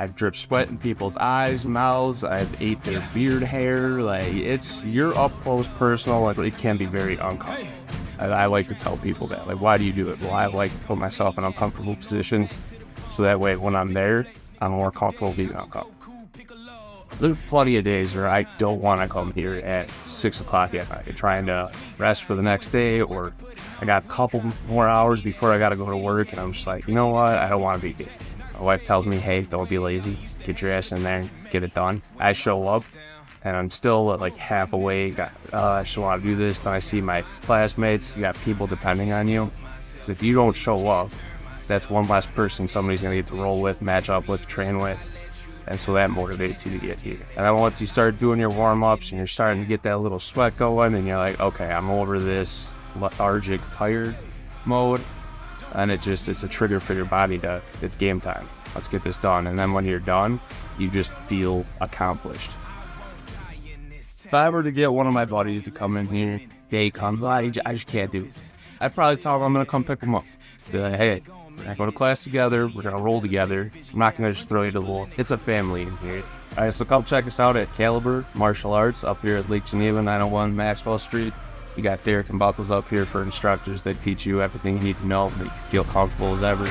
I've dripped sweat in people's eyes, mouths. I've ate their beard hair. Like, you're up close, personal. Like, it can be very uncomfortable. I like to tell people that. Like, why do you do it? Well, I like to put myself in uncomfortable positions, so that way when I'm there, I'm more comfortable being uncomfortable. There's plenty of days where I don't want to come here at 6 o'clock at night, trying to rest for the next day, or I got a couple more hours before I got to go to work, and I'm just like, you know what? I don't want to be here. My wife tells me, hey, don't be lazy. Get your ass in there and get it done. I show up, and I'm still like half awake. I just want to do this. Then I see my classmates. You got people depending on you. Because if you don't show up, that's one less person somebody's going to get to roll with, match up with, train with. And so that motivates you to get here. And then once you start doing your warm-ups and you're starting to get that little sweat going, and you're like, okay, I'm over this lethargic, tired mode. And it's a trigger for your body it's game time. Let's get this done. And then when you're done, you just feel accomplished. If I were to get one of my buddies to come in here, they come, I just can't do it. I'd probably tell them I'm going to come pick them up. Be like, hey, we're going to go to class together. We're going to roll together. I'm not going to just throw you to the wall. It's a family in here. All right, so come check us out at Caliber Martial Arts up here at Lake Geneva, 901 Maxwell Street. You got Derek and Buckles up here for instructors that teach you everything you need to know, make you feel comfortable as ever.